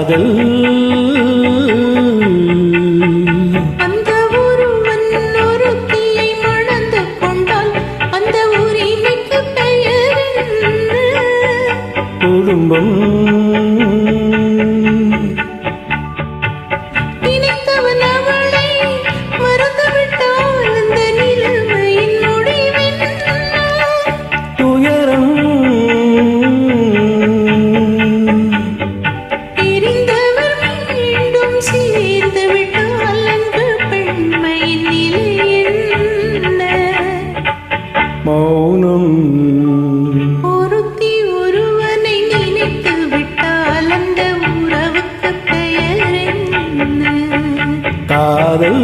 காதல் அந்த ஒருவன் ஒருத்தியை மணந்து கொண்டால் அந்த உரிமைக்கு பெயர் என்ன? குடும்பம். நினைத்தவன் அவளை மறந்துவிட்டால் அந்த நிலைமையின் முடிவென்ன? துயரம். பிரிந்தவர் மீண்டும் சேர்ந்து விட்டால் அங்கு பெண்மையின் நிலை என்ன? மௌனம். ஒருத்தி ஒருவனை நினைத்து விட்டால் அந்த உறவுக்கு பெயர் என்ன? காதல்.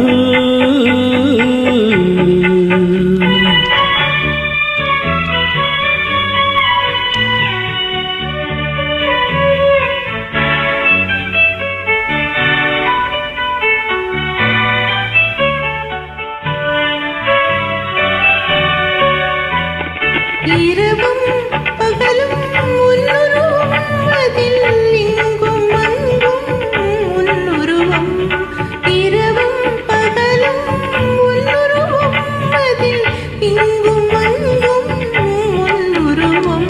இரவும் பகலும் உன்னுருவம் அதில் இங்கும் அங்கும் உன்னுருவம். இரவும் பகலும் உன்னுருவம் அதில் இங்கும் அங்கும் உன்னுருவம்.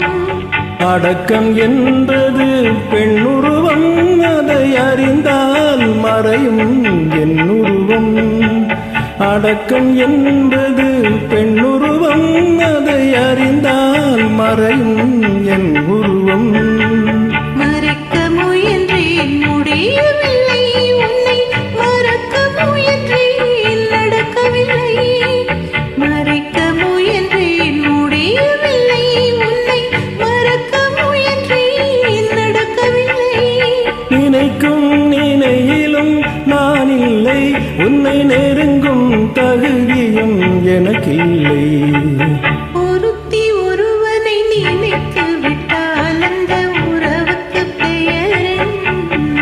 அடக்கம் என்பது பெண்ணுருவம், அதை அறிந்தால் மறையும் என் உருவம். அடக்கம் என்பது பெண்ணுருவம், அதை அறிந்தால் மறையும் என் உருவம். மறைக்க முயன்றேன் முடியவில்லை, உன்னை மறக்க முயன்றேன் நடக்கவில்லை. மறைக்க முயன்றேன் முடியவில்லை, உன்னை மறக்க முயன்றேன் நடக்கவில்லை. நினைக்கும் நினையிலும் நான் இல்லை, உன்னை நெருங்கும் தகுதியும் எனக்கில்லை. ஒருத்தி ஒருவனை நினைத்து விட்டால் அந்த உறவுக்கு பெயர் என்ன?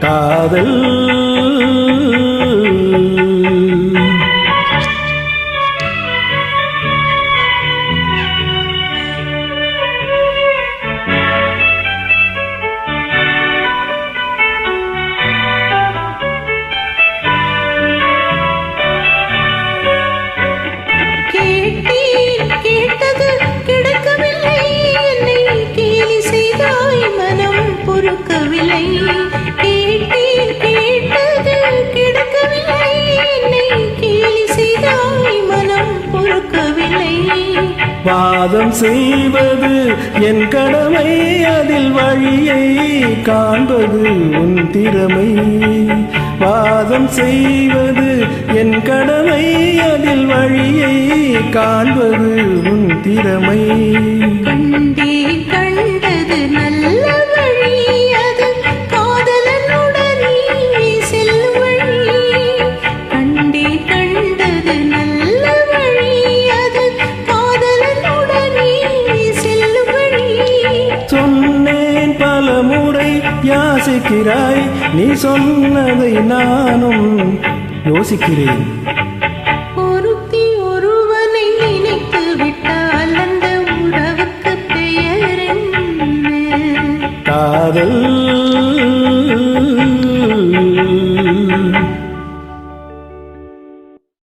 காதல். கேட்டேன் கேட்டது கிடைக்கவில்லை, என்னை கேலி செய்தாய் மனம் பொறுக்கவில்லை. கேட்டேன் கேட்டது கிடைக்கவில்லை, என்னை கேலி செய்தாய் மனம் பொறுக்கவில்லை. வாதம் செய்வது என் கடமை, அதில் வழியை காண்பது உன் திறமை. வாதம் செய்வது என் கடமை, அதில் வழியை காண்பது உன் திறமை. கண்டே கண்டது நல்ல வழி, அது காதலனுடனே செல்லும் வழி. கண்டே கண்டது நல்ல வழி, அது காதலனுடனே செல்லும் வழி. சொன்னேன் பல முறை யாசிக்கிறாய், நீ சொன்னதை நானும் யோசிக்கிறேன். ஒருத்தி ஒருவனை நினைத்து விட்டால் அந்த உறவுக்கு பெயர் என்ன? காதல்.